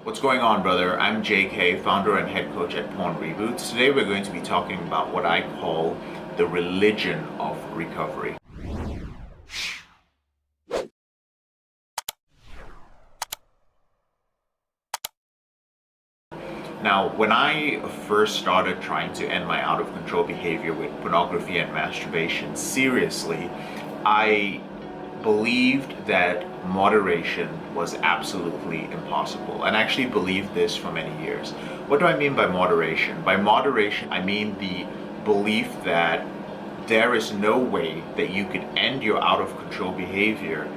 What's going on, brother? I'm JK, founder and head coach at Reboot. Today we're going to be talking about what I call the religion of recovery. Now, when I first started trying to end my out of control behavior with pornography and masturbation seriously, I believed that moderation was absolutely impossible, and I actually believed this for many years. What do I mean by moderation? By moderation, I mean the belief that there is no way that you could end your out of control behavior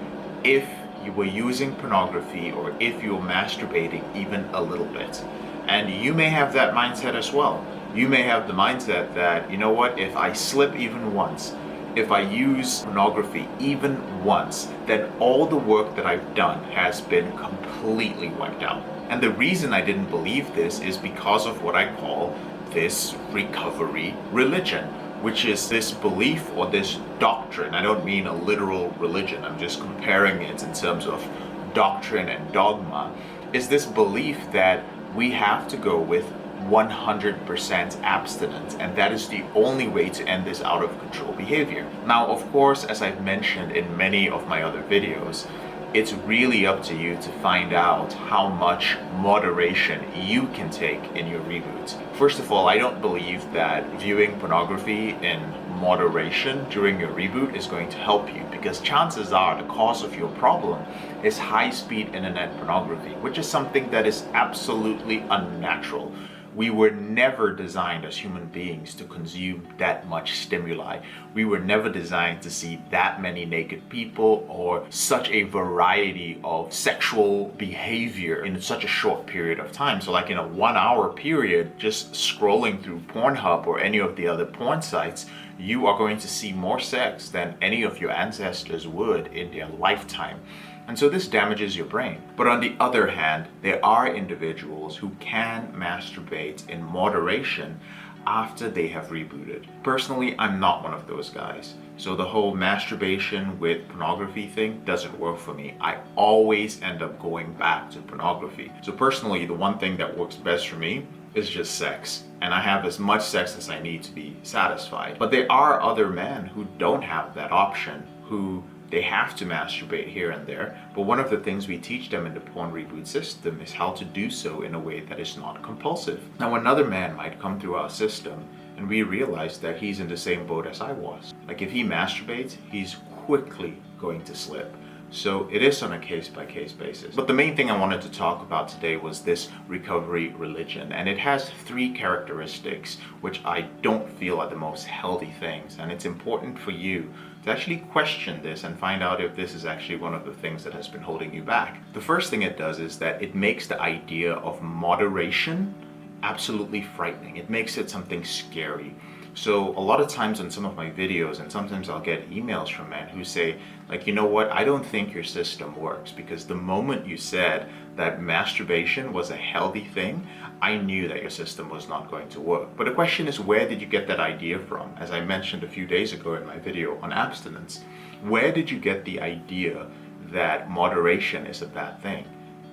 if you were using pornography or if you were masturbating even a little bit. And you may have that mindset as well. You may have the mindset that, you know what, if I slip even once, if I use pornography even once, then all the work that I've done has been completely wiped out. And the reason I didn't believe this is because of what I call this recovery religion, which is this belief or this doctrine. I don't mean a literal religion, I'm just comparing it in terms of doctrine and dogma, is this belief that we have to go with 100% abstinence, and that is the only way to end this out of control behavior. Now, of course, as I've mentioned in many of my other videos, it's really up to you to find out how much moderation you can take in your reboots. First of all, I don't believe that viewing pornography in moderation during your reboot is going to help you, because chances are the cause of your problem is high-speed internet pornography, which is something that is absolutely unnatural. We were never designed as human beings to consume that much stimuli. We were never designed to see that many naked people or such a variety of sexual behavior in such a short period of time. So like in a 1 hour period, just scrolling through Pornhub or any of the other porn sites, you are going to see more sex than any of your ancestors would in their lifetime. And so this damages your brain. But on the other hand, there are individuals who can masturbate in moderation after they have rebooted. Personally, I'm not one of those guys. So the whole masturbation with pornography thing doesn't work for me. I always end up going back to pornography. So personally, the one thing that works best for me is just sex. And I have as much sex as I need to be satisfied. But there are other men who don't have that option, who they have to masturbate here and there, but one of the things we teach them in the Porn Reboot system is how to do so in a way that is not compulsive. Now, another man might come through our system and we realize that he's in the same boat as I was. Like if he masturbates, he's quickly going to slip. So it is on a case-by-case basis. But the main thing I wanted to talk about today was this recovery religion. And it has 3 characteristics which I don't feel are the most healthy things. And it's important for you to actually question this and find out if this is actually one of the things that has been holding you back. The first thing it does is that it makes the idea of moderation absolutely frightening. It makes it something scary. So a lot of times on some of my videos, and sometimes I'll get emails from men who say, like, you know what, I don't think your system works, because the moment you said that masturbation was a healthy thing, I knew that your system was not going to work. But the question is, where did you get that idea from? As I mentioned a few days ago in my video on abstinence, where did you get the idea that moderation is a bad thing?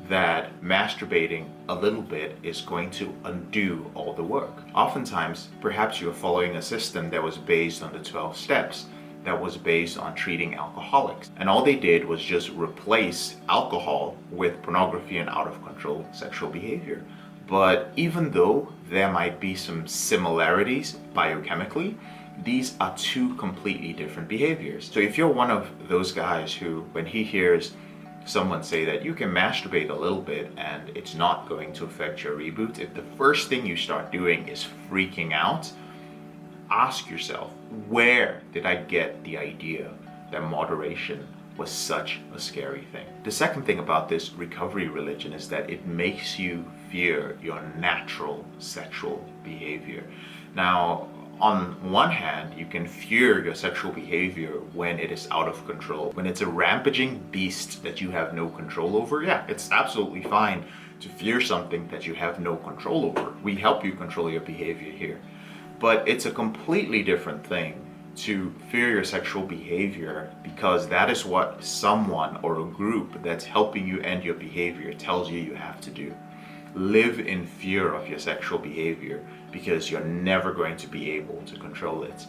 That masturbating a little bit is going to undo all the work. Oftentimes, perhaps you're following a system that was based on the 12 steps, that was based on treating alcoholics. And all they did was just replace alcohol with pornography and out of control sexual behavior. But even though there might be some similarities biochemically, these are 2 completely different behaviors. So if you're one of those guys who, when he hears someone say that you can masturbate a little bit and it's not going to affect your reboot, if the first thing you start doing is freaking out, ask yourself, where did I get the idea that moderation was such a scary thing? The second thing about this recovery religion is that it makes you fear your natural sexual behavior. Now, on one hand, you can fear your sexual behavior when it is out of control. When it's a rampaging beast that you have no control over, yeah, it's absolutely fine to fear something that you have no control over. We help you control your behavior here. But it's a completely different thing to fear your sexual behavior because that is what someone or a group that's helping you end your behavior tells you you have to do. live in fear of your sexual behavior because you're never going to be able to control it.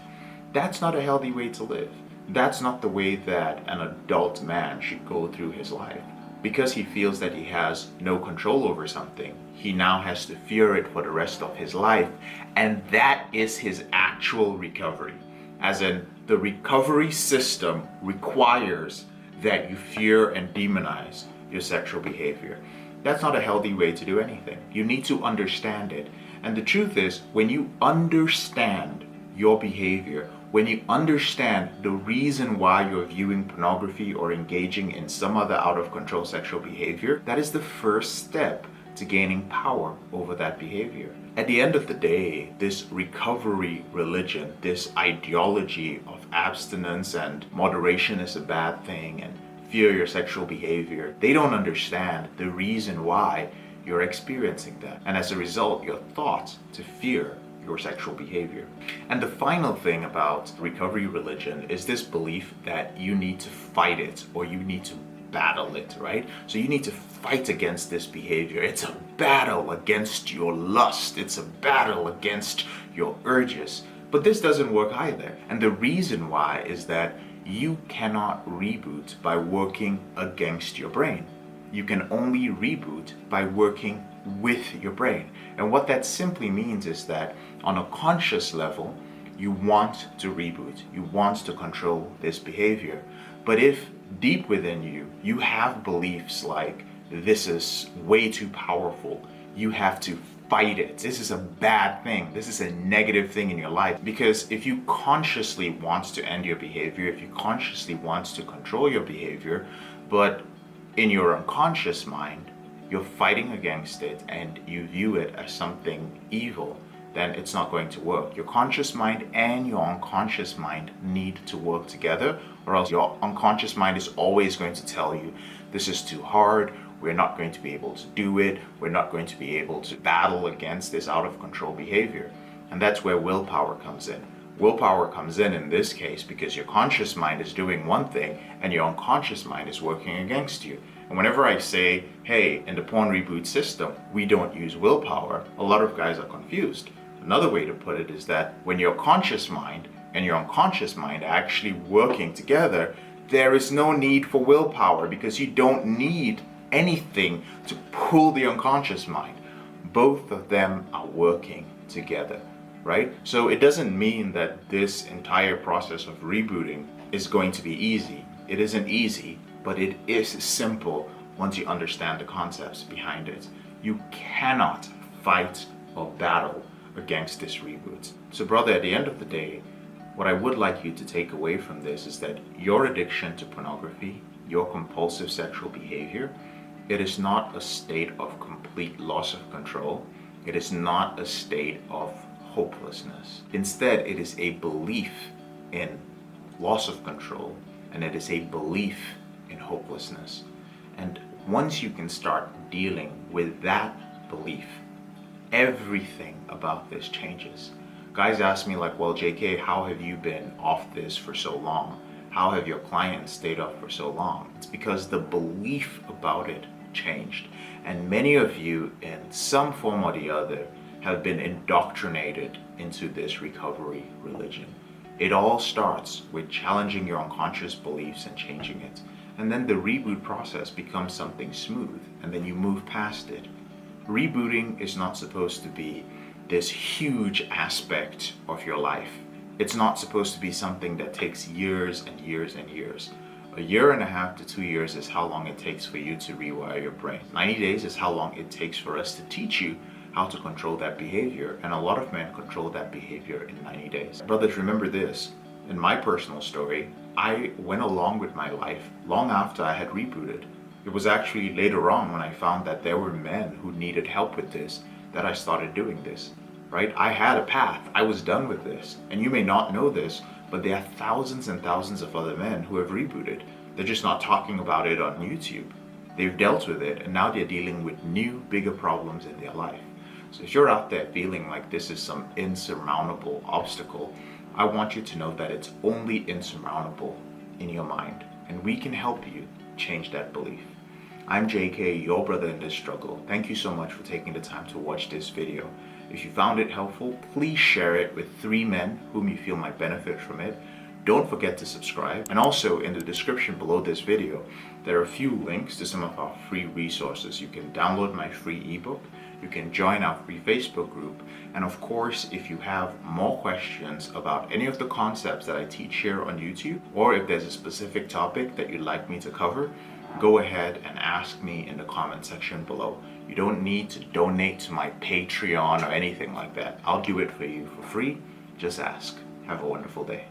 That's not a healthy way to live. That's not the way that an adult man should go through his life. Because he feels that he has no control over something, he now has to fear it for the rest of his life. And that is his actual recovery. As in, the recovery system requires that you fear and demonize your sexual behavior. That's not a healthy way to do anything. You need to understand it. And the truth is, when you understand your behavior, when you understand the reason why you're viewing pornography or engaging in some other out of control sexual behavior, that is the first step to gaining power over that behavior. At the end of the day, this recovery religion, this ideology of abstinence and moderation is a bad thing and fear your sexual behavior, they don't understand the reason why you're experiencing that. And as a result, you're taught to fear your sexual behavior. And the final thing about recovery religion is this belief that you need to fight it or you need to battle it, right? So you need to fight against this behavior. It's a battle against your lust. It's a battle against your urges. But this doesn't work either. And the reason why is that you cannot reboot by working against your brain. You can only reboot by working with your brain. And what that simply means is that on a conscious level, you want to reboot. You want to control this behavior. But if deep within you, you have beliefs like, this is way too powerful, you have to fight it, this is a bad thing, this is a negative thing in your life. Because if you consciously want to end your behavior, if you consciously want to control your behavior, but in your unconscious mind, you're fighting against it and you view it as something evil, then it's not going to work. Your conscious mind and your unconscious mind need to work together, or else your unconscious mind is always going to tell you, this is too hard, we're not going to be able to do it, we're not going to be able to battle against this out of control behavior. And that's where willpower comes in. Willpower comes in this case because your conscious mind is doing one thing and your unconscious mind is working against you. And whenever I say, hey, in the porn reboot system, we don't use willpower, a lot of guys are confused. Another way to put it is that when your conscious mind and your unconscious mind are actually working together, there is no need for willpower because you don't need anything to pull the unconscious mind. Both of them are working together, right? So it doesn't mean that this entire process of rebooting is going to be easy. It isn't easy, but it is simple once you understand the concepts behind it. You cannot fight or battle against this reboot. So brother, at the end of the day, what I would like you to take away from this is that your addiction to pornography, your compulsive sexual behavior, it is not a state of complete loss of control. It is not a state of hopelessness. Instead, it is a belief in loss of control, and it is a belief in hopelessness. And once you can start dealing with that belief, everything about this changes. Guys ask me like, well, JK, how have you been off this for so long? How have your clients stayed off for so long? It's because the belief about it changed. And many of you, in some form or the other, have been indoctrinated into this recovery religion. It all starts with challenging your unconscious beliefs and changing it. And then the reboot process becomes something smooth, and then you move past it. Rebooting is not supposed to be this huge aspect of your life. It's not supposed to be something that takes years and years and years. 1.5 to 2 years is how long it takes for you to rewire your brain. 90 days is how long it takes for us to teach you how to control that behavior. And a lot of men control that behavior in 90 days. Brothers, remember this. In my personal story, I went along with my life long after I had rebooted. It was actually later on when I found that there were men who needed help with this that I started doing this, right? I had a path. I was done with this. And you may not know this, but there are thousands and thousands of other men who have rebooted. They're just not talking about it on YouTube. They've dealt with it, and now they're dealing with new, bigger problems in their life. So if you're out there feeling like this is some insurmountable obstacle, I want you to know that it's only insurmountable in your mind, and we can help you change that belief. I'm JK, your brother in this struggle. Thank you so much for taking the time to watch this video. If you found it helpful, please share it with 3 men whom you feel might benefit from it. Don't forget to subscribe. And also in the description below this video, there are a few links to some of our free resources. You can download my free ebook, you can join our free Facebook group, and of course, if you have more questions about any of the concepts that I teach here on YouTube, or if there's a specific topic that you'd like me to cover, go ahead and ask me in the comment section below. You don't need to donate to my Patreon or anything like that. I'll do it for you for free. Just ask. Have a wonderful day.